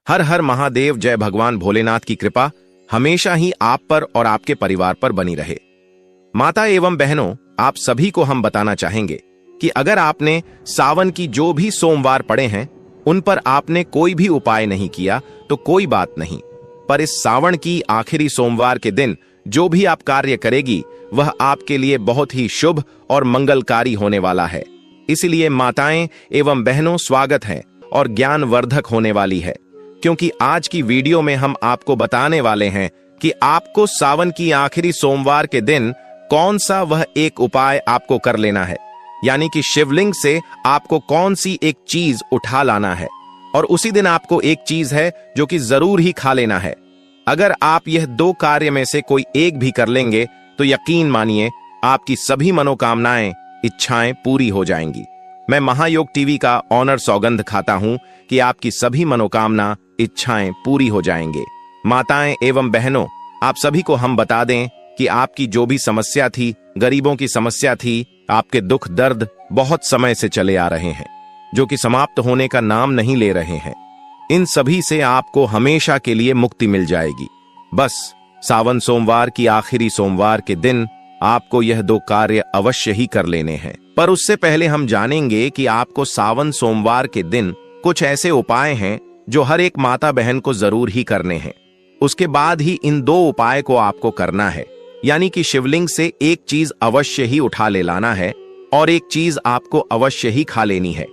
हर हर महादेव। जय भगवान भोलेनाथ की कृपा हमेशा ही आप पर और आपके परिवार पर बनी रहे। माता एवं बहनों, आप सभी को हम बताना चाहेंगे कि अगर आपने सावन की जो भी सोमवार पड़े हैं उन पर आपने कोई भी उपाय नहीं किया तो कोई बात नहीं, पर इस सावन की आखिरी सोमवार के दिन जो भी आप कार्य करेगी वह आपके लिए बहुत ही शुभ और मंगलकारी होने वाला है। इसलिए माताएं एवं बहनों, स्वागत है और ज्ञानवर्धक होने वाली है, क्योंकि आज की वीडियो में हम आपको बताने वाले हैं कि आपको सावन की आखिरी सोमवार के दिन कौन सा वह एक उपाय आपको कर लेना है, यानी कि शिवलिंग से आपको कौन सी एक चीज उठा लाना है और उसी दिन आपको एक चीज है जो कि जरूर ही खा लेना है। अगर आप यह दो कार्य में से कोई एक भी कर लेंगे तो यकीन मानिए आपकी सभी मनोकामनाएं, इच्छाएं पूरी हो जाएंगी। मैं महायोग टीवी का ऑनर सौगंध खाता हूं कि आपकी सभी मनोकामना, इच्छाएं पूरी हो जाएंगे। माताएं एवं बहनों, आप सभी को हम बता दें कि आपकी जो भी समस्या थी, गरीबों की समस्या थी, आपके दुख दर्द बहुत समय से चले आ रहे हैं जो कि समाप्त होने का नाम नहीं ले रहे हैं, इन सभी से आपको हमेशा के लिए मुक्ति मिल जाएगी। बस सावन सोमवार की आखिरी सोमवार के दिन आपको यह दो कार्य अवश्य ही कर लेने हैं। पर उससे पहले हम जानेंगे कि आपको सावन सोमवार के दिन कुछ ऐसे उपाय हैं जो हर एक माता बहन को जरूर ही करने हैं। उसके बाद ही इन दो उपाय को आपको करना है, यानी कि शिवलिंग से एक चीज अवश्य ही उठा ले लाना है और एक चीज आपको अवश्य ही खा लेनी है।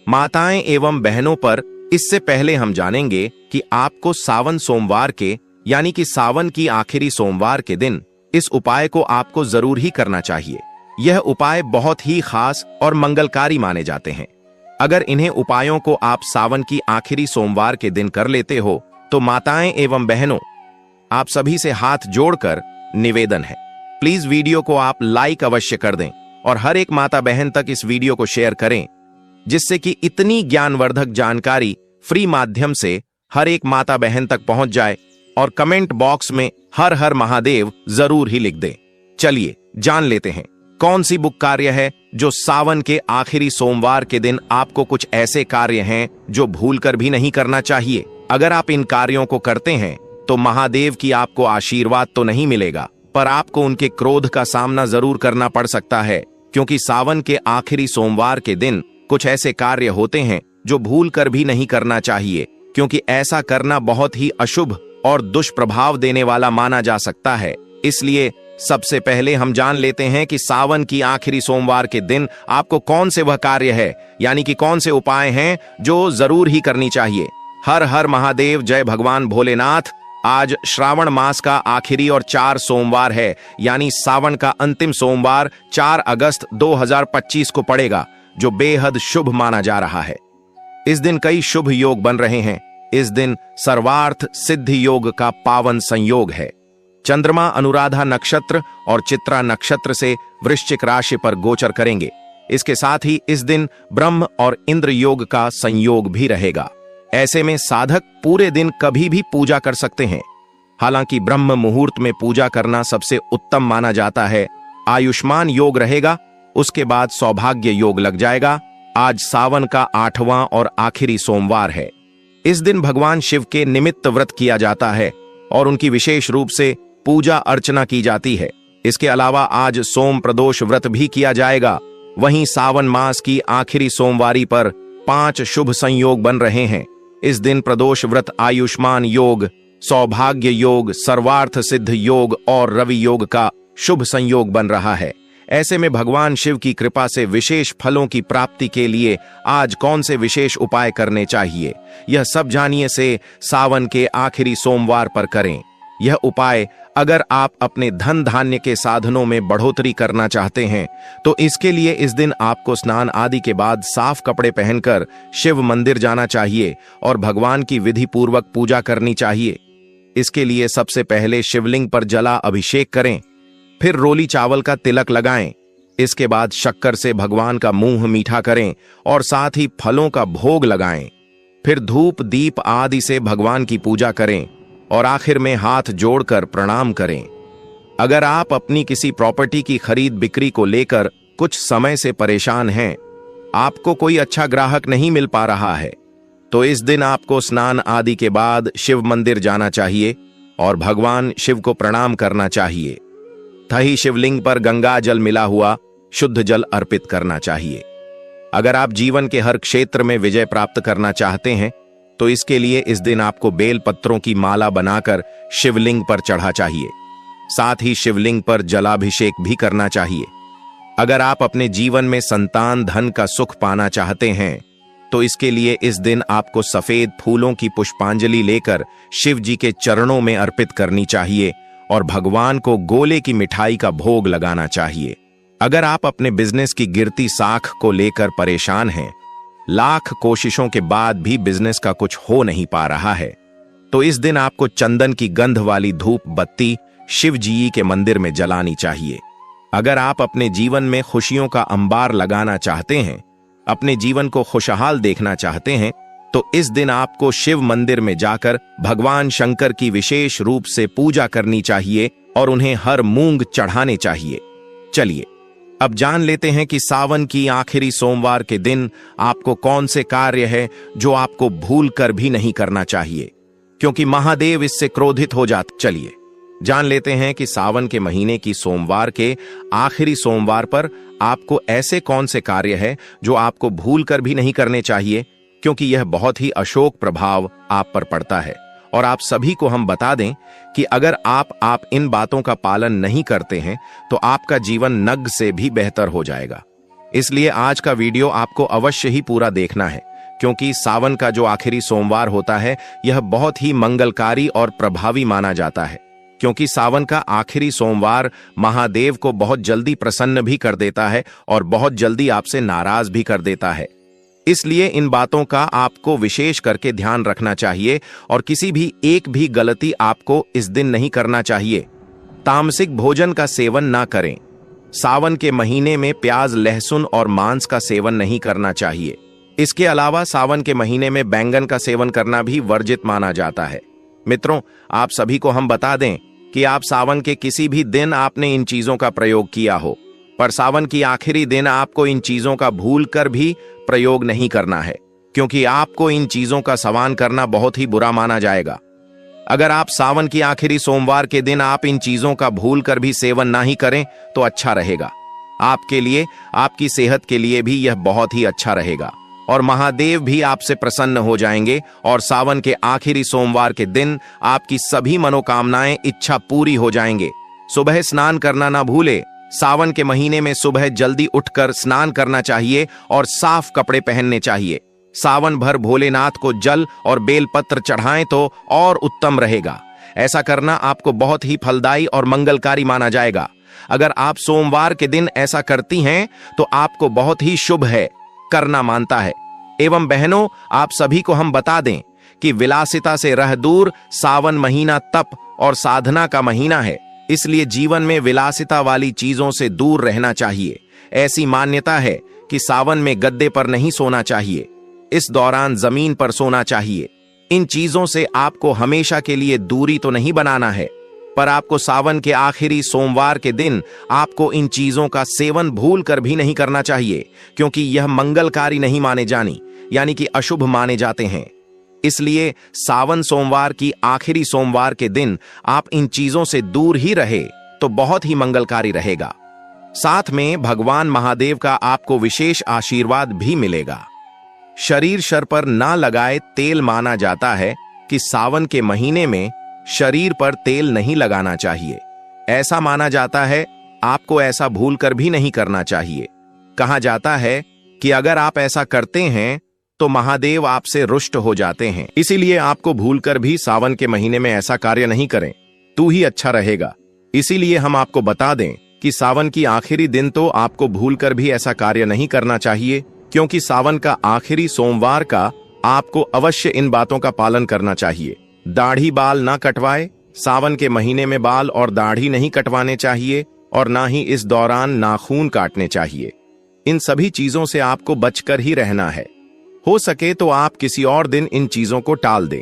माताएं एवं बहनों, पर इससे पहले हम जानेंगे कि आपको सावन सोमवार के, यानी कि सावन की आखिरी सोमवार के दिन इस उपाय को आपको जरूर ही करना चाहिए। यह उपाय बहुत ही खास और मंगलकारी माने जाते हैं। अगर इन्हें उपायों को आप सावन की आखिरी सोमवार के दिन कर लेते हो तो माताएं एवं बहनों, आप सभी से हाथ जोड़कर निवेदन है, प्लीज वीडियो को आप लाइक अवश्य कर दें और हर एक माता बहन तक इस वीडियो को शेयर करें, जिससे कि इतनी ज्ञानवर्धक जानकारी फ्री माध्यम से हर एक माता बहन तक पहुंच जाए और कमेंट बॉक्स में हर हर महादेव जरूर ही लिख दें। चलिए जान लेते हैं कौन सी बुक कार्य है जो सावन के आखिरी सोमवार के दिन आपको कुछ ऐसे कार्य हैं जो भूलकर भी नहीं करना चाहिए। अगर आप इन कार्यों को करते हैं तो महादेव की आपको आशीर्वाद तो नहीं मिलेगा, पर आपको उनके क्रोध का सामना जरूर करना पड़ सकता है, क्योंकि सावन के आखिरी सोमवार के दिन कुछ ऐसे कार्य होते हैं जो भूलकर भी नहीं करना चाहिए, क्योंकि ऐसा करना बहुत ही अशुभ और दुष्प्रभाव देने वाला माना जा सकता है। इसलिए सबसे पहले हम जान लेते हैं कि सावन की आखिरी सोमवार के दिन आपको कौन से वह कार्य है, यानी कि कौन से उपाय हैं जो जरूर ही करनी चाहिए। हर हर महादेव। जय भगवान भोलेनाथ। आज श्रावण मास का आखिरी और 4 सोमवार है, यानी सावन का अंतिम सोमवार 4 अगस्त 2025 को पड़ेगा, जो बेहद शुभ माना जा रहा है। इस दिन कई शुभ योग बन रहे हैं। इस दिन सर्वार्थ सिद्धि योग का पावन संयोग है। चंद्रमा अनुराधा नक्षत्र और चित्रा नक्षत्र से वृश्चिक राशि पर गोचर करेंगे। इसके साथ ही इस दिन ब्रह्म और इंद्र योग का संयोग भी रहेगा। ऐसे में साधक पूरे दिन कभी भी पूजा कर सकते हैं। हालांकि ब्रह्म मुहूर्त में पूजा करना सबसे उत्तम माना जाता है। आयुष्मान योग रहेगा, उसके बाद सौभाग्य योग लग जाएगा। आज सावन का 8वां और आखिरी सोमवार है। इस दिन भगवान शिव के निमित्त व्रत किया जाता है और उनकी विशेष रूप से पूजा अर्चना की जाती है। इसके अलावा आज सोम प्रदोष व्रत भी किया जाएगा। वहीं सावन मास की आखिरी सोमवारी पर 5 शुभ संयोग बन रहे हैं। इस दिन प्रदोष व्रत आयुष्मान योग, सौभाग्य योग, सर्वार्थ सिद्ध योग और रवि योग का शुभ संयोग बन रहा है। ऐसे में भगवान शिव की कृपा से विशेष फलों की प्राप्ति के लिए आज कौन से विशेष उपाय करने चाहिए, यह सब जानिए से सावन के आखिरी सोमवार पर करें। यह उपाय अगर आप अपने धन धान्य के साधनों में बढ़ोतरी करना चाहते हैं तो इसके लिए इस दिन आपको स्नान आदि के बाद साफ कपड़े पहनकर शिव मंदिर जाना चाहिए और भगवान की विधि पूर्वक पूजा करनी चाहिए। इसके लिए सबसे पहले शिवलिंग पर जला अभिषेक करें, फिर रोली चावल का तिलक लगाएं। इसके बाद शक्कर से भगवान का मुंह मीठा करें और साथ ही फलों का भोग लगाएं। फिर धूप दीप आदि से भगवान की पूजा करें और आखिर में हाथ जोड़कर प्रणाम करें। अगर आप अपनी किसी प्रॉपर्टी की खरीद बिक्री को लेकर कुछ समय से परेशान हैं, आपको कोई अच्छा ग्राहक नहीं मिल पा रहा है, तो इस दिन आपको स्नान आदि के बाद शिव मंदिर जाना चाहिए और भगवान शिव को प्रणाम करना चाहिए। तही शिवलिंग पर गंगा जल मिला हुआ शुद्ध जल अर्पित करना चाहिए। अगर आप जीवन के हर क्षेत्र में विजय प्राप्त करना चाहते हैं तो इसके लिए इस दिन आपको बेल पत्रों की माला बनाकर शिवलिंग पर चढ़ा चाहिए। साथ ही शिवलिंग पर जलाभिषेक भी करना चाहिए। अगर आप अपने जीवन में संतान धन का सुख पाना चाहते हैं तो इसके लिए इस दिन आपको सफेद फूलों की पुष्पांजलि लेकर शिव जी के चरणों में अर्पित करनी चाहिए और भगवान को गोले की मिठाई का भोग लगाना चाहिए। अगर आप अपने बिजनेस की गिरती साख को लेकर परेशान हैं, लाख कोशिशों के बाद भी बिजनेस का कुछ हो नहीं पा रहा है, तो इस दिन आपको चंदन की गंध वाली धूप बत्ती शिव जी के मंदिर में जलानी चाहिए। अगर आप अपने जीवन में खुशियों का अंबार लगाना चाहते हैं, अपने जीवन को खुशहाल देखना चाहते हैं, तो इस दिन आपको शिव मंदिर में जाकर भगवान शंकर की विशेष रूप से पूजा करनी चाहिए और उन्हें हर मूंग चढ़ाने चाहिए। चलिए अब जान लेते हैं कि सावन की आखिरी सोमवार के दिन आपको कौन से कार्य है जो आपको भूल कर भी नहीं करना चाहिए, क्योंकि महादेव इससे क्रोधित हो जाते। चलिए जान लेते हैं कि सावन के महीने की सोमवार के आखिरी सोमवार पर आपको ऐसे कौन से कार्य है जो आपको भूल कर भी नहीं करने चाहिए, क्योंकि यह बहुत ही अशोक प्रभाव आप पर पड़ता है। और आप सभी को हम बता दें कि अगर आप इन बातों का पालन नहीं करते हैं तो आपका जीवन नग से भी बेहतर हो जाएगा। इसलिए आज का वीडियो आपको अवश्य ही पूरा देखना है, क्योंकि सावन का जो आखिरी सोमवार होता है यह बहुत ही मंगलकारी और प्रभावी माना जाता है, क्योंकि सावन का आखिरी सोमवार महादेव को बहुत जल्दी प्रसन्न भी कर देता है और बहुत जल्दी आपसे नाराज भी कर देता है। इसलिए इन बातों का आपको विशेष करके ध्यान रखना चाहिए और किसी भी एक भी गलती आपको इस दिन नहीं करना चाहिए। तामसिक भोजन का सेवन ना करें। सावन के महीने में प्याज, लहसुन और मांस का सेवन नहीं करना चाहिए। इसके अलावा सावन के महीने में बैंगन का सेवन करना भी वर्जित माना जाता है। मित्रों, आप सभी को हम बता दें कि आप सावन के किसी भी दिन आपने इन चीजों का प्रयोग किया हो, पर सावन की आखिरी दिन आपको इन चीजों का भूल कर भी प्रयोग नहीं करना है, क्योंकि आपको इन चीजों का सेवन करना बहुत ही बुरा माना जाएगा। अगर आप सावन की आखिरी सोमवार के दिन आप इन चीजों का भूल कर भी सेवन ना ही करें तो अच्छा रहेगा। आपके लिए, आपकी सेहत के लिए भी यह बहुत ही अच्छा रहेगा और महादेव भी आपसे प्रसन्न हो जाएंगे और सावन के आखिरी सोमवार के दिन आपकी सभी मनोकामनाएं, इच्छा पूरी हो जाएंगे। सुबह स्नान करना ना भूले। सावन के महीने में सुबह जल्दी उठकर स्नान करना चाहिए और साफ कपड़े पहनने चाहिए। सावन भर भोलेनाथ को जल और बेलपत्र चढ़ाएं तो और उत्तम रहेगा। ऐसा करना आपको बहुत ही फलदायी और मंगलकारी माना जाएगा। अगर आप सोमवार के दिन ऐसा करती हैं तो आपको बहुत ही शुभ है, करना मानता है। एवं बहनों, आप सभी को हम बता दें कि विलासिता से रह दूर। सावन महीना तप और साधना का महीना है, इसलिए जीवन में विलासिता वाली चीजों से दूर रहना चाहिए। ऐसी मान्यता है कि सावन में गद्दे पर नहीं सोना चाहिए, इस दौरान जमीन पर सोना चाहिए। इन चीजों से आपको हमेशा के लिए दूरी तो नहीं बनाना है, पर आपको सावन के आखिरी सोमवार के दिन आपको इन चीजों का सेवन भूल कर भी नहीं करना चाहिए, क्योंकि यह मंगलकारी नहीं माने जानी, यानी कि अशुभ माने जाते हैं। इसलिए सावन सोमवार की आखिरी सोमवार के दिन आप इन चीजों से दूर ही रहे तो बहुत ही मंगलकारी रहेगा। साथ में भगवान महादेव का आपको विशेष आशीर्वाद भी मिलेगा। शरीर शर पर ना लगाए तेल माना जाता है कि सावन के महीने में शरीर पर तेल नहीं लगाना चाहिए। ऐसा माना जाता है, आपको ऐसा भूल कर भी नहीं करना चाहिए। कहा जाता है कि अगर आप ऐसा करते हैं तो महादेव आपसे रुष्ट हो जाते हैं। इसीलिए आपको भूलकर भी सावन के महीने में ऐसा कार्य नहीं करें, तू ही अच्छा रहेगा। इसीलिए हम आपको बता दें कि सावन की आखिरी दिन तो आपको भूलकर भी ऐसा कार्य नहीं करना चाहिए, क्योंकि सावन का आखिरी सोमवार का आपको अवश्य इन बातों का पालन करना चाहिए। दाढ़ी बाल ना कटवाए। सावन के महीने में बाल और दाढ़ी नहीं कटवाने चाहिए और ना ही इस दौरान नाखून काटने चाहिए। इन सभी चीजों से आपको बचकर ही रहना है। हो सके तो आप किसी और दिन इन चीजों को टाल दें,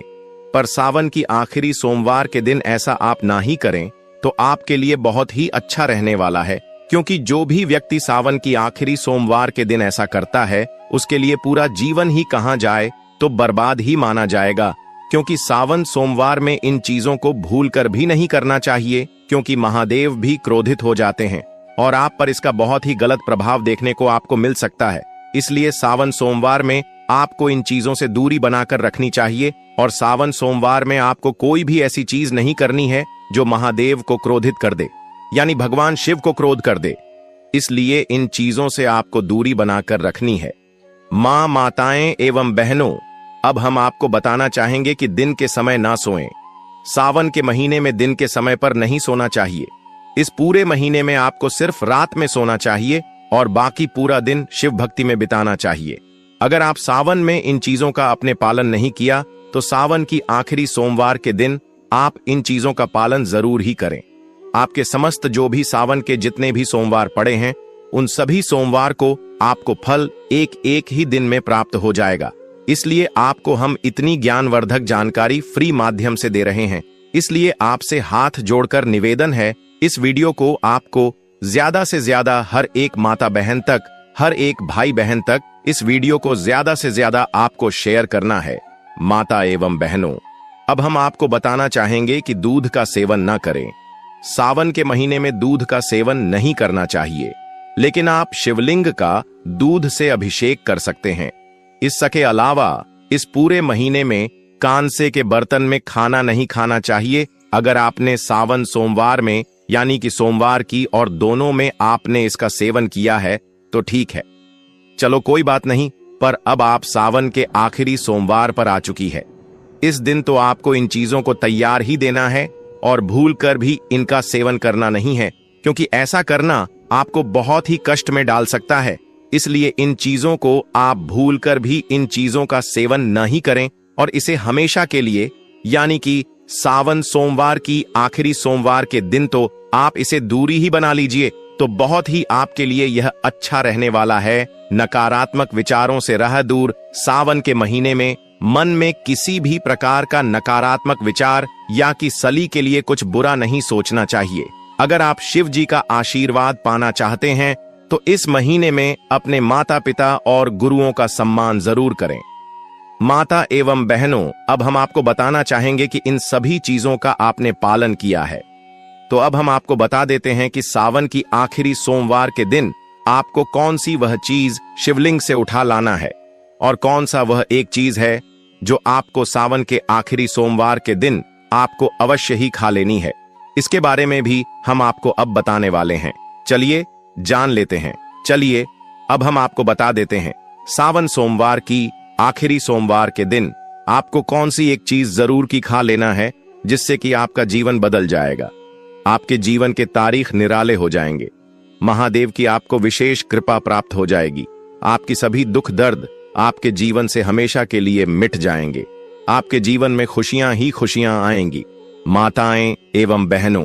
पर सावन की आखिरी सोमवार के दिन ऐसा आप ना ही करें तो आपके लिए बहुत ही अच्छा रहने वाला है, क्योंकि जो भी व्यक्ति सावन की आखिरी सोमवार के दिन ऐसा करता है उसके लिए पूरा जीवन ही कहां जाए, तो बर्बाद ही माना जाएगा, क्योंकि सावन सोमवार में इन चीजों को भूलकर भी नहीं करना चाहिए, क्योंकि महादेव भी क्रोधित हो जाते हैं और आप पर इसका बहुत ही गलत प्रभाव देखने को आपको मिल सकता है। इसलिए सावन सोमवार में आपको इन चीजों से दूरी बनाकर रखनी चाहिए और सावन सोमवार में आपको कोई भी ऐसी चीज नहीं करनी है जो महादेव को क्रोधित कर दे, यानी भगवान शिव को क्रोध कर दे। इसलिए इन चीजों से आपको दूरी बनाकर रखनी है। माँ, माताएं एवं बहनों, अब हम आपको बताना चाहेंगे कि दिन के समय ना सोएं। सावन के महीने में दिन के समय पर नहीं सोना चाहिए। इस पूरे महीने में आपको सिर्फ रात में सोना चाहिए और बाकी पूरा दिन शिव भक्ति में बिताना चाहिए। अगर आप सावन में इन चीजों का अपने पालन नहीं किया तो सावन की आखिरी सोमवार के दिन आप इन चीजों का पालन जरूर ही करें। आपके समस्त जो भी सावन के जितने भी सोमवार पड़े हैं, उन सभी सोमवार को आपको फल एक एक ही दिन में प्राप्त हो जाएगा। इसलिए आपको हम इतनी ज्ञानवर्धक जानकारी फ्री माध्यम से दे रहे हैं। इसलिए आपसे हाथ जोड़कर निवेदन है, इस वीडियो को आपको ज्यादा से ज्यादा हर एक माता बहन तक, हर एक भाई बहन तक इस वीडियो को ज्यादा से ज्यादा आपको शेयर करना है। माता एवं बहनों, अब हम आपको बताना चाहेंगे कि दूध का सेवन न करें। सावन के महीने में दूध का सेवन नहीं करना चाहिए, लेकिन आप शिवलिंग का दूध से अभिषेक कर सकते हैं। इसके अलावा इस पूरे महीने में कांसे के बर्तन में खाना नहीं खाना चाहिए। अगर आपने सावन सोमवार में, यानी कि सोमवार की और दोनों में आपने इसका सेवन किया है तो ठीक है, चलो कोई बात नहीं, पर अब आप सावन के आखिरी सोमवार पर आ चुकी है। इस दिन तो आपको इन चीजों को तैयार ही देना है और भूल कर भी इनका सेवन करना नहीं है, क्योंकि ऐसा करना आपको बहुत ही कष्ट में डाल सकता है। इसलिए इन चीजों को आप भूल कर भी इन चीजों का सेवन न ही करें और इसे हमेशा के लिए, यानी कि सावन सोमवार की आखिरी सोमवार के दिन तो आप इसे दूरी ही बना लीजिए, तो बहुत ही आपके लिए यह अच्छा रहने वाला है। नकारात्मक विचारों से रह दूर। सावन के महीने में मन में किसी भी प्रकार का नकारात्मक विचार या कि सली के लिए कुछ बुरा नहीं सोचना चाहिए। अगर आप शिव जी का आशीर्वाद पाना चाहते हैं तो इस महीने में अपने माता पिता और गुरुओं का सम्मान जरूर करें। माता एवं बहनों, अब हम आपको बताना चाहेंगे कि इन सभी चीजों का आपने पालन किया है, तो अब हम आपको बता देते हैं कि सावन की आखिरी सोमवार के दिन आपको कौन सी वह चीज शिवलिंग से उठा लाना है और कौन सा वह एक चीज है जो आपको सावन के आखिरी सोमवार के दिन आपको अवश्य ही खा लेनी है। इसके बारे में भी हम आपको अब बताने वाले हैं। चलिए जान लेते हैं। चलिए अब हम आपको बता देते हैं, सावन सोमवार की आखिरी सोमवार के दिन आपको कौन सी एक चीज जरूर की खा लेना है, जिससे कि आपका जीवन बदल जाएगा। आपके जीवन के तारीख निराले हो जाएंगे। महादेव की आपको विशेष कृपा प्राप्त हो जाएगी। आपकी सभी दुख दर्द आपके जीवन से हमेशा के लिए मिट जाएंगे। आपके जीवन में खुशियां ही खुशियां आएंगी। माताएं एवं बहनों,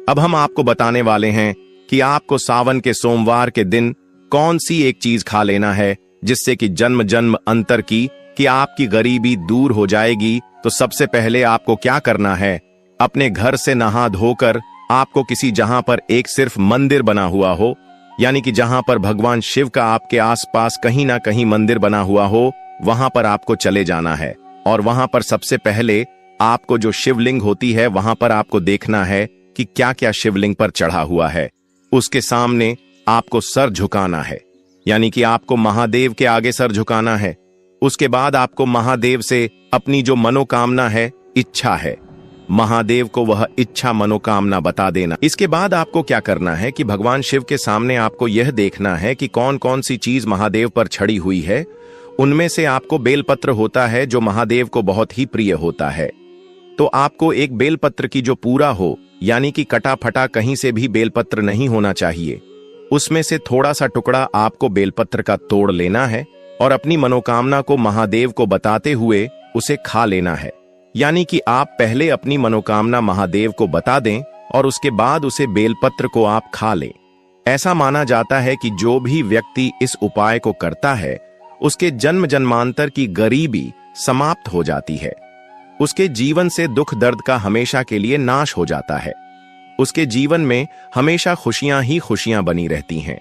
अब हम आपको बताने वाले हैं कि आपको सावन के सोमवार के दिन कौन सी एक चीज खा लेना है, जिससे कि जन्म जन्म अंतर की कि आपकी गरीबी दूर हो जाएगी। तो सबसे पहले आपको क्या करना है, अपने घर से नहा धोकर आपको किसी जहां पर एक सिर्फ मंदिर बना हुआ हो, यानी कि जहां पर भगवान शिव का आपके आसपास कहीं ना कहीं मंदिर बना हुआ हो, वहां पर आपको चले जाना है। और वहां पर सबसे पहले आपको जो शिवलिंग होती है वहां पर आपको देखना है कि क्या क्या शिवलिंग पर चढ़ा हुआ है। उसके सामने आपको सर झुकाना है, यानी कि आपको महादेव के आगे सर झुकाना है। उसके बाद आपको महादेव से अपनी जो मनोकामना है, इच्छा है, महादेव को वह इच्छा मनोकामना बता देना। इसके बाद आपको क्या करना है कि भगवान शिव के सामने आपको यह देखना है कि कौन कौन सी चीज महादेव पर छड़ी हुई है। उनमें से आपको बेलपत्र होता है जो महादेव को बहुत ही प्रिय होता है। तो आपको एक बेलपत्र की जो पूरा हो, यानी कि कटा फटा कहीं से भी बेलपत्र नहीं होना चाहिए, उसमें से थोड़ा सा टुकड़ा आपको बेलपत्र का तोड़ लेना है और अपनी मनोकामना को महादेव को बताते हुए उसे खा लेना है। यानी कि आप पहले अपनी मनोकामना महादेव को बता दें और उसके बाद उसे बेलपत्र को आप खा लें। ऐसा माना जाता है कि जो भी व्यक्ति इस उपाय को करता है, उसके जन्म जन्मांतर की गरीबी समाप्त हो जाती है। उसके जीवन से दुख दर्द का हमेशा के लिए नाश हो जाता है। उसके जीवन में हमेशा खुशियां ही खुशियां बनी रहती हैं।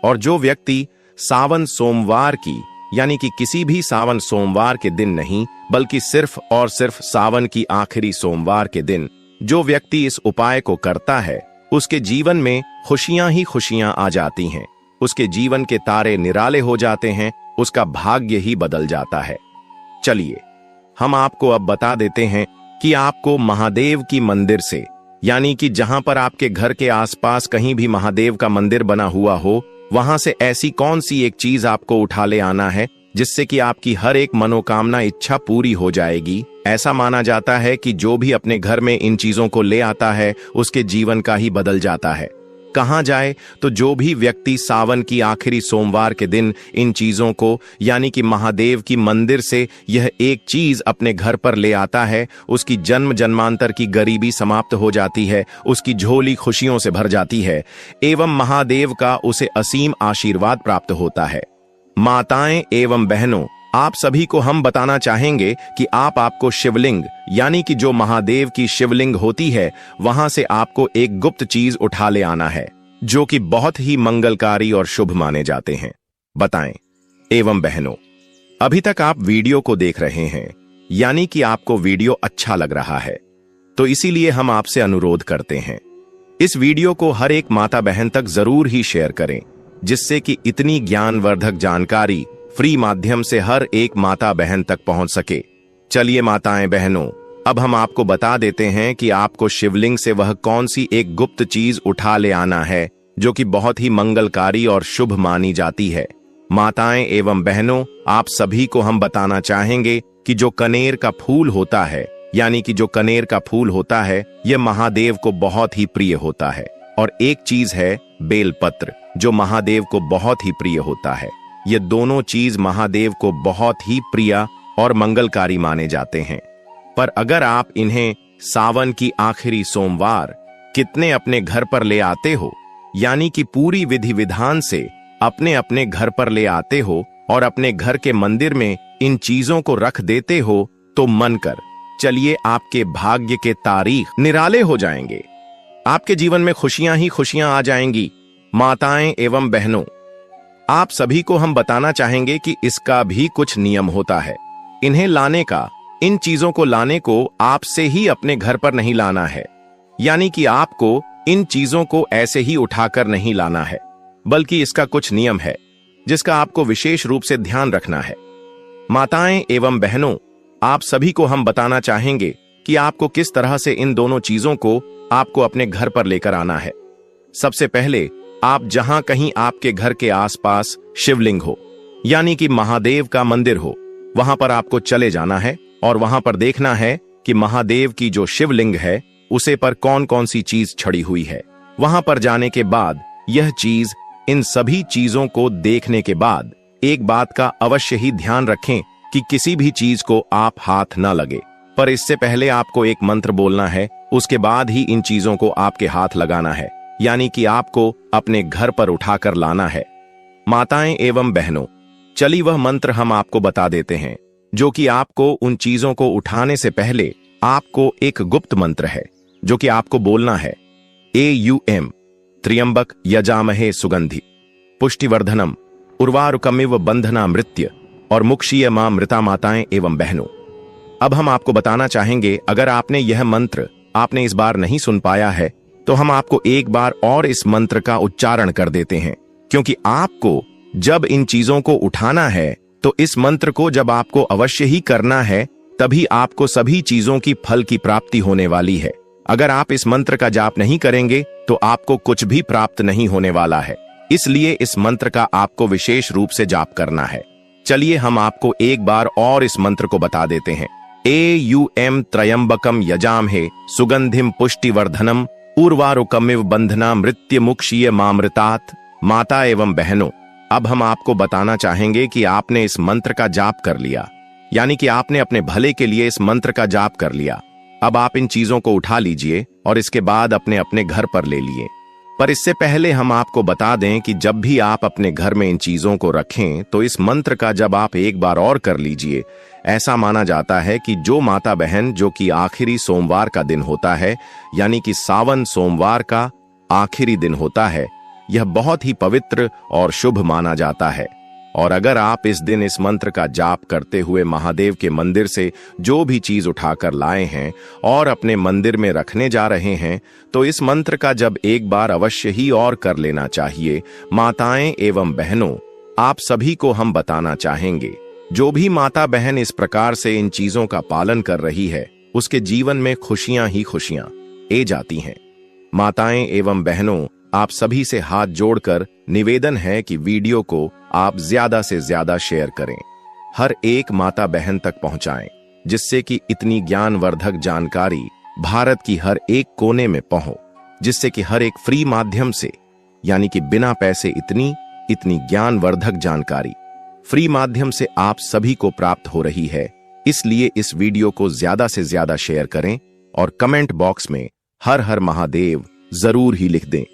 और जो व्यक्ति सावन सोमवार की, यानी कि किसी भी सावन सोमवार के दिन नहीं, बल्कि सिर्फ और सिर्फ सावन की आखिरी सोमवार के दिन जो व्यक्ति इस उपाय को करता है उसके जीवन में खुशियां ही खुशियां आ जाती हैं। उसके जीवन के तारे निराले हो जाते हैं, उसका भाग्य ही बदल जाता है। चलिए हम आपको अब बता देते हैं कि आपको महादेव की मंदिर से, यानी कि जहां पर आपके घर के आसपास कहीं भी महादेव का मंदिर बना हुआ हो, वहां से ऐसी कौन सी एक चीज आपको उठा ले आना है जिससे कि आपकी हर एक मनोकामना इच्छा पूरी हो जाएगी। ऐसा माना जाता है कि जो भी अपने घर में इन चीजों को ले आता है उसके जीवन का ही बदल जाता है। कहाँ जाए तो जो भी व्यक्ति सावन की आखिरी सोमवार के दिन इन चीजों को, यानी कि महादेव की मंदिर से यह एक चीज अपने घर पर ले आता है, उसकी जन्म जन्मांतर की गरीबी समाप्त हो जाती है, उसकी झोली खुशियों से भर जाती है एवं महादेव का उसे असीम आशीर्वाद प्राप्त होता है। माताएं एवं बहनों, आप सभी को हम बताना चाहेंगे कि आपको शिवलिंग, यानी कि जो महादेव की शिवलिंग होती है, वहां से आपको एक गुप्त चीज उठा ले आना है जो कि बहुत ही मंगलकारी और शुभ माने जाते हैं। बताएं एवं बहनों, अभी तक आप वीडियो को देख रहे हैं, यानी कि आपको वीडियो अच्छा लग रहा है, तो इसीलिए हम आपसे अनुरोध करते हैं इस वीडियो को हर एक माता बहन तक जरूर ही शेयर करें, जिससे कि इतनी ज्ञानवर्धक जानकारी फ्री माध्यम से हर एक माता बहन तक पहुंच सके। चलिए माताएं बहनों, अब हम आपको बता देते हैं कि आपको शिवलिंग से वह कौन सी एक गुप्त चीज उठा ले आना है जो कि बहुत ही मंगलकारी और शुभ मानी जाती है। माताएं एवं बहनों, आप सभी को हम बताना चाहेंगे कि जो कनेर का फूल होता है, यानी कि जो कनेर का फूल होता है, यह महादेव को बहुत ही प्रिय होता है। और एक चीज है बेलपत्र, जो महादेव को बहुत ही प्रिय होता है। ये दोनों चीज महादेव को बहुत ही प्रिय और मंगलकारी माने जाते हैं। पर अगर आप इन्हें सावन की आखिरी सोमवार कितने अपने घर पर ले आते हो, यानी कि पूरी विधि विधान से अपने अपने घर पर ले आते हो और अपने घर के मंदिर में इन चीजों को रख देते हो, तो मन कर चलिए आपके भाग्य के तारीख निराले हो जाएंगे। आपके जीवन में खुशियां ही खुशियां आ जाएंगी। माताएं एवं बहनों, आप सभी को हम बताना चाहेंगे कि इसका भी कुछ नियम होता है। इन्हें लाने का, इन चीजों को लाने को आपसे ही अपने घर पर नहीं लाना है, यानी कि आपको इन चीजों को ऐसे ही उठाकर नहीं लाना है, बल्कि इसका कुछ नियम है जिसका आपको विशेष रूप से ध्यान रखना है। माताएं एवं बहनों, आप सभी को हम बताना चाहेंगे कि आपको किस तरह से इन दोनों चीजों को आपको अपने घर पर लेकर आना है। सबसे पहले आप जहां कहीं आपके घर के आसपास शिवलिंग हो, यानी कि महादेव का मंदिर हो, वहां पर आपको चले जाना है और वहां पर देखना है कि महादेव की जो शिवलिंग है उसे पर कौन कौन सी चीज छड़ी हुई है। वहां पर जाने के बाद यह चीज, इन सभी चीजों को देखने के बाद एक बात का अवश्य ही ध्यान रखें कि किसी भी चीज को आप हाथ न लगे। पर इससे पहले आपको एक मंत्र बोलना है, उसके बाद ही इन चीजों को आपके हाथ लगाना है, यानी कि आपको अपने घर पर उठाकर लाना है। माताएं एवं बहनों, चली वह मंत्र हम आपको बता देते हैं, जो कि आपको उन चीजों को उठाने से पहले आपको एक गुप्त मंत्र है जो कि आपको बोलना है। AUM त्र्यंबक यजामहे सुगंधि पुष्टिवर्धनम उर्वारुकमिव बंधना मृत्य और मुक्षीय मां मृता। माताएं एवं बहनों, अब हम आपको बताना चाहेंगे, अगर आपने यह मंत्र आपने इस बार नहीं सुन पाया है तो हम आपको एक बार और इस मंत्र का उच्चारण कर देते हैं, क्योंकि आपको जब इन चीजों को उठाना है तो इस मंत्र को जब आपको अवश्य ही करना है, तभी आपको सभी चीजों की फल की प्राप्ति होने वाली है। अगर आप इस मंत्र का जाप नहीं करेंगे तो आपको कुछ भी प्राप्त नहीं होने वाला है। इसलिए इस मंत्र का आपको विशेष रूप से जाप करना है। चलिए हम आपको एक बार और इस मंत्र को बता देते हैं। AUM त्रयंबकम यजामहे सुगंधिम पुष्टिवर्धनम उर्वारुकमिव बंधना मृत्य मुक्षीय मामृतात। माता एवं बहनों, अब हम आपको बताना चाहेंगे कि आपने इस मंत्र का जाप कर लिया, यानी कि आपने अपने भले के लिए इस मंत्र का जाप कर लिया। अब आप इन चीजों को उठा लीजिए और इसके बाद अपने अपने घर पर ले लिए। पर इससे पहले हम आपको बता दें कि जब भी आप अपने घर में इन चीजों को रखें तो इस मंत्र का जब आप एक बार और कर लीजिए। ऐसा माना जाता है कि जो माता बहन जो कि आखिरी सोमवार का दिन होता है, यानी कि सावन सोमवार का आखिरी दिन होता है, यह बहुत ही पवित्र और शुभ माना जाता है। और अगर आप इस दिन इस मंत्र का जाप करते हुए महादेव के मंदिर से जो भी चीज उठाकर लाए हैं और अपने मंदिर में रखने जा रहे हैं, तो इस मंत्र का जब एक बार अवश्य ही और कर लेना चाहिए। माताएं एवं बहनों, आप सभी को हम बताना चाहेंगे, जो भी माता बहन इस प्रकार से इन चीजों का पालन कर रही है, उसके जीवन में खुशियां ही खुशियां ए जाती हैं। माताएं एवं बहनों, आप सभी से हाथ जोड़कर निवेदन है कि वीडियो को आप ज्यादा से ज्यादा शेयर करें, हर एक माता बहन तक पहुंचाएं, जिससे कि इतनी ज्ञानवर्धक जानकारी भारत की हर एक कोने में पहुंचे, जिससे कि हर एक फ्री माध्यम से, यानी कि बिना पैसे इतनी ज्ञानवर्धक जानकारी फ्री माध्यम से आप सभी को प्राप्त हो रही है। इसलिए इस वीडियो को ज्यादा से ज्यादा शेयर करें और कमेंट बॉक्स में हर हर महादेव जरूर ही लिख दें,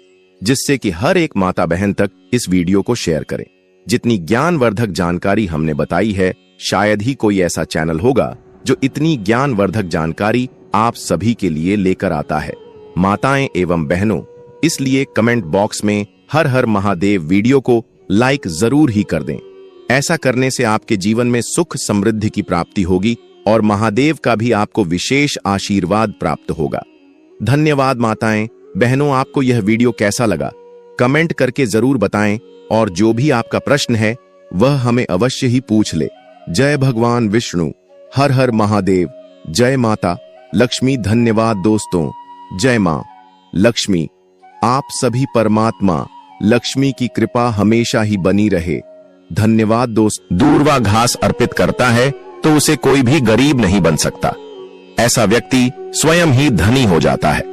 जिससे कि हर एक माता बहन तक इस वीडियो को शेयर करें। जितनी ज्ञानवर्धक जानकारी हमने बताई है, शायद ही कोई ऐसा चैनल होगा जो इतनी ज्ञानवर्धक जानकारी आप सभी के लिए लेकर आता है। माताएं एवं बहनों, इसलिए कमेंट बॉक्स में हर हर महादेव वीडियो को लाइक जरूर ही कर दें। ऐसा करने से आपके जीवन में सुख समृद्धि की प्राप्ति होगी और महादेव का भी आपको विशेष आशीर्वाद प्राप्त होगा। धन्यवाद माताएं बहनों, आपको यह वीडियो कैसा लगा कमेंट करके जरूर बताएं और जो भी आपका प्रश्न है वह हमें अवश्य ही पूछ ले। जय भगवान विष्णु, हर हर महादेव, जय माता लक्ष्मी। धन्यवाद दोस्तों, जय मां लक्ष्मी। आप सभी परमात्मा लक्ष्मी की कृपा हमेशा ही बनी रहे। धन्यवाद दोस्त। दूर्वा घास अर्पित करता है तो उसे कोई भी गरीब नहीं बन सकता, ऐसा व्यक्ति स्वयं ही धनी हो जाता है।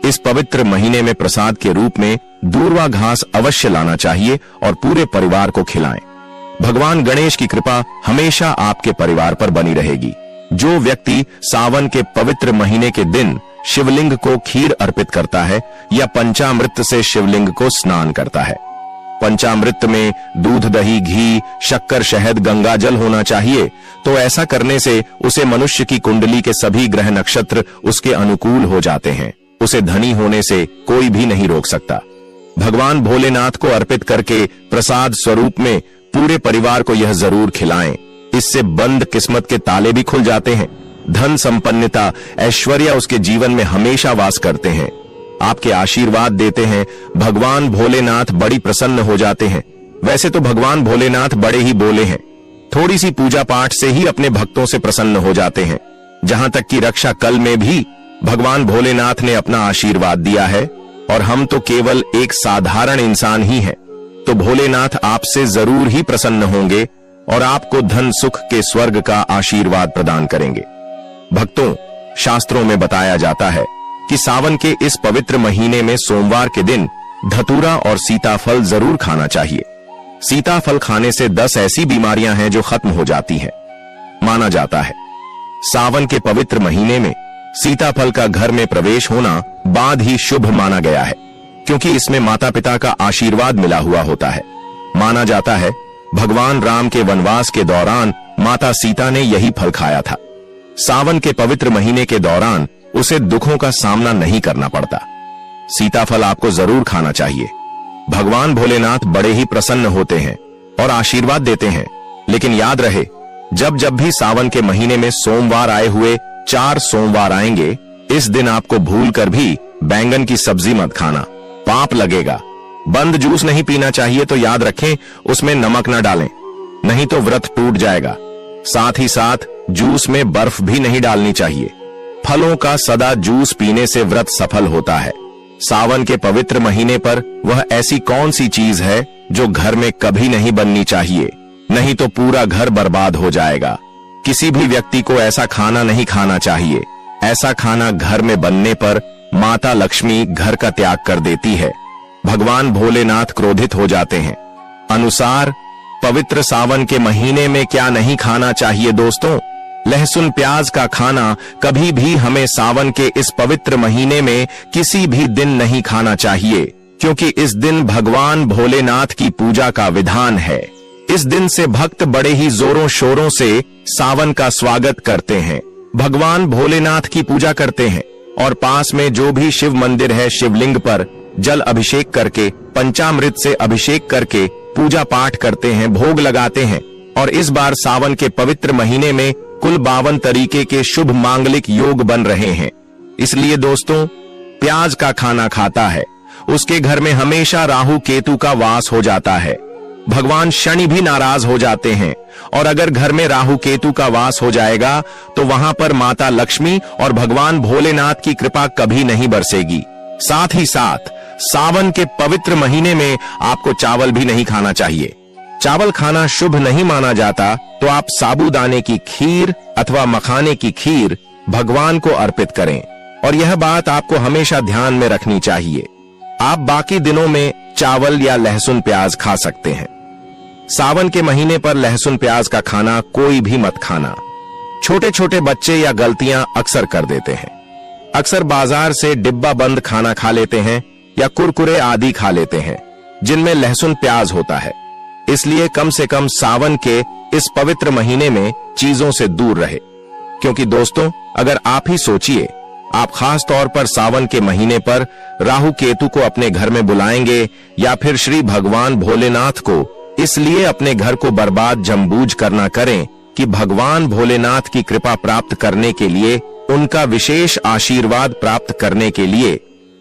इस पवित्र महीने में प्रसाद के रूप में दूर्वा घास अवश्य लाना चाहिए और पूरे परिवार को खिलाएं। भगवान गणेश की कृपा हमेशा आपके परिवार पर बनी रहेगी। जो व्यक्ति सावन के पवित्र महीने के दिन शिवलिंग को खीर अर्पित करता है या पंचामृत से शिवलिंग को स्नान करता है, पंचामृत में दूध, दही, घी, शक्कर, शहद, गंगा जल होना चाहिए, तो ऐसा करने से उसे मनुष्य की कुंडली के सभी ग्रह नक्षत्र उसके अनुकूल हो जाते हैं। उसे धनी होने से कोई भी नहीं रोक सकता। भगवान भोलेनाथ को अर्पित करके प्रसाद स्वरूप में पूरे परिवार को यह जरूर खिलाएं। इससे बंद किस्मत के ताले भी खुल जाते हैं। धन, संपन्नता, ऐश्वर्य उसके जीवन में हमेशा वास करते हैं। आपके आशीर्वाद देते हैं। भगवान भोलेनाथ बड़ी प्रसन्न हो जाते हैं। वैसे तो भगवान भोलेनाथ बड़े ही बोले हैं, थोड़ी सी पूजा पाठ से ही अपने भक्तों से प्रसन्न हो जाते हैं। जहां तक कि रक्षा कल में भी भगवान भोलेनाथ ने अपना आशीर्वाद दिया है और हम तो केवल एक साधारण इंसान ही हैं, तो भोलेनाथ आपसे जरूर ही प्रसन्न होंगे और आपको धन सुख के स्वर्ग का आशीर्वाद प्रदान करेंगे। भक्तों, शास्त्रों में बताया जाता है कि सावन के इस पवित्र महीने में सोमवार के दिन धतूरा और सीताफल जरूर खाना चाहिए। सीताफल खाने से 10 ऐसी बीमारियां हैं जो खत्म हो जाती हैं। माना जाता है सावन के पवित्र महीने में सीताफल का घर में प्रवेश होना बाद ही शुभ माना गया है, क्योंकि इसमें माता पिता का आशीर्वाद मिला हुआ होता है। माना जाता है भगवान राम के वनवास के दौरान माता सीता ने यही फल खाया था। सावन के पवित्र महीने के दौरान उसे दुखों का सामना नहीं करना पड़ता। सीताफल आपको जरूर खाना चाहिए। भगवान भोलेनाथ बड़े ही प्रसन्न होते हैं और आशीर्वाद देते हैं। लेकिन याद रहे, जब जब भी सावन के महीने में सोमवार आए हुए 4 सोमवार आएंगे, इस दिन आपको भूल कर भी बैंगन की सब्जी मत खाना, पाप लगेगा। बंद जूस नहीं पीना चाहिए, तो याद रखें उसमें नमक न डालें, नहीं तो व्रत टूट जाएगा। साथ ही साथ जूस में बर्फ भी नहीं डालनी चाहिए। फलों का सदा जूस पीने से व्रत सफल होता है। सावन के पवित्र महीने पर वह ऐसी कौन सी चीज है जो घर में कभी नहीं बननी चाहिए, नहीं तो पूरा घर बर्बाद हो जाएगा। किसी भी व्यक्ति को ऐसा खाना नहीं खाना चाहिए। ऐसा खाना घर में बनने पर माता लक्ष्मी घर का त्याग कर देती है। भगवान भोलेनाथ क्रोधित हो जाते हैं। अनुसार पवित्र सावन के महीने में क्या नहीं खाना चाहिए दोस्तों? लहसुन प्याज का खाना कभी भी हमें सावन के इस पवित्र महीने में किसी भी दिन नहीं खाना चाहिए, क्योंकि इस दिन भगवान भोलेनाथ की पूजा का विधान है। इस दिन से भक्त बड़े ही जोरों शोरों से सावन का स्वागत करते हैं, भगवान भोलेनाथ की पूजा करते हैं और पास में जो भी शिव मंदिर है शिवलिंग पर जल अभिषेक करके, पंचामृत से अभिषेक करके पूजा पाठ करते हैं, भोग लगाते हैं। और इस बार सावन के पवित्र महीने में कुल 52 तरीके के शुभ मांगलिक योग बन रहे हैं। इसलिए दोस्तों, प्याज का खाना खाता है उसके घर में हमेशा राहु केतु का वास हो जाता है। भगवान शनि भी नाराज हो जाते हैं, और अगर घर में राहु केतु का वास हो जाएगा तो वहां पर माता लक्ष्मी और भगवान भोलेनाथ की कृपा कभी नहीं बरसेगी। साथ ही साथ सावन के पवित्र महीने में आपको चावल भी नहीं खाना चाहिए। चावल खाना शुभ नहीं माना जाता, तो आप साबूदाने की खीर अथवा मखाने की खीर भगवान को अर्पित करें। और यह बात आपको हमेशा ध्यान में रखनी चाहिए। आप बाकी दिनों में चावल या लहसुन प्याज खा सकते हैं। सावन के महीने पर लहसुन प्याज का खाना कोई भी मत खाना। छोटे छोटे बच्चे या गलतियां अक्सर कर देते हैं। अक्सर बाजार से डिब्बा बंद खाना खा लेते हैं या कुरकुरे आदि खा लेते हैं जिनमें लहसुन प्याज होता है। इसलिए कम से कम सावन के इस पवित्र महीने में चीजों से दूर रहे। क्योंकि दोस्तों, अगर आप ही सोचिए, आप खास तौर पर सावन के महीने पर राहु केतु को अपने घर में बुलाएंगे या फिर श्री भगवान भोलेनाथ को इसलिए अपने घर को बर्बाद जमबूझ करना करें कि भगवान भोलेनाथ की कृपा प्राप्त करने के लिए, उनका विशेष आशीर्वाद प्राप्त करने के लिए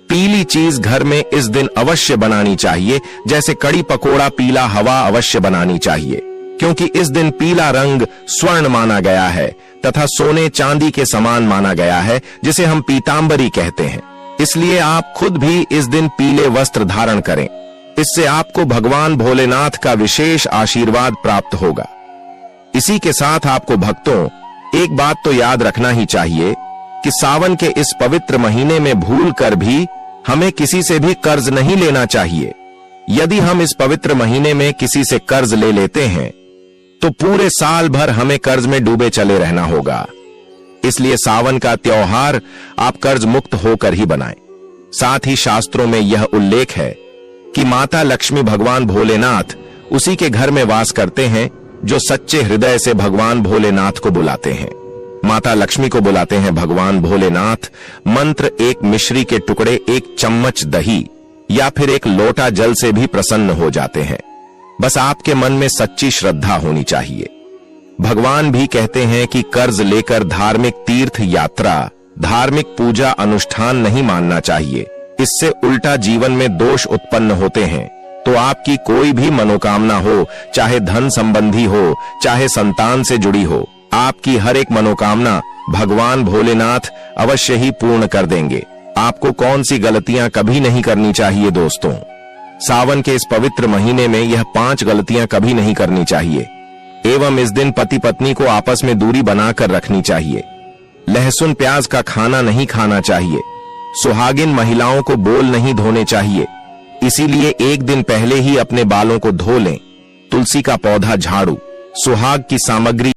पीली चीज घर में इस दिन अवश्य बनानी चाहिए। जैसे कड़ी पकोड़ा, पीला हवा अवश्य बनानी चाहिए, क्योंकि इस दिन पीला रंग स्वर्ण माना गया है तथा सोने चांदी के समान माना गया है, जिसे हम पीतांबरी कहते हैं। इसलिए आप खुद भी इस दिन पीले वस्त्र धारण करें। इससे आपको भगवान भोलेनाथ का विशेष आशीर्वाद प्राप्त होगा। इसी के साथ आपको भक्तों, एक बात तो याद रखना ही चाहिए कि सावन के इस पवित्र महीने में भूल कर भी हमें किसी से भी कर्ज नहीं लेना चाहिए। यदि हम इस पवित्र महीने में किसी से कर्ज ले लेते हैं तो पूरे साल भर हमें कर्ज में डूबे चले रहना होगा। इसलिए सावन का त्योहार आप कर्ज मुक्त होकर ही बनाएं। साथ ही शास्त्रों में यह उल्लेख है कि माता लक्ष्मी भगवान भोलेनाथ उसी के घर में वास करते हैं जो सच्चे हृदय से भगवान भोलेनाथ को बुलाते हैं। माता लक्ष्मी को बुलाते हैं भगवान भोलेनाथ। मंत्र एक मिश्री के टुकड़े, एक चम्मच दही या फिर एक लोटा जल से भी प्रसन्न हो जाते हैं। बस आपके मन में सच्ची श्रद्धा होनी चाहिए। भगवान भी कहते हैं कि कर्ज लेकर धार्मिक तीर्थ यात्रा, धार्मिक पूजा अनुष्ठान नहीं मानना चाहिए। इससे उल्टा जीवन में दोष उत्पन्न होते हैं। तो आपकी कोई भी मनोकामना हो, चाहे धन संबंधी हो, चाहे संतान से जुड़ी हो, आपकी हर एक मनोकामना भगवान भोलेनाथ अवश्य ही पूर्ण कर देंगे। आपको कौन सी गलतियां कभी नहीं करनी चाहिए दोस्तों? सावन के इस पवित्र महीने में यह 5 गलतियां कभी नहीं करनी चाहिए। एवं इस दिन पति पत्नी को आपस में दूरी बनाकर रखनी चाहिए। लहसुन प्याज का खाना नहीं खाना चाहिए। सुहागिन महिलाओं को बोल नहीं धोने चाहिए। इसीलिए एक दिन पहले ही अपने बालों को धो लें। तुलसी का पौधा झाड़ू, सुहाग की सामग्री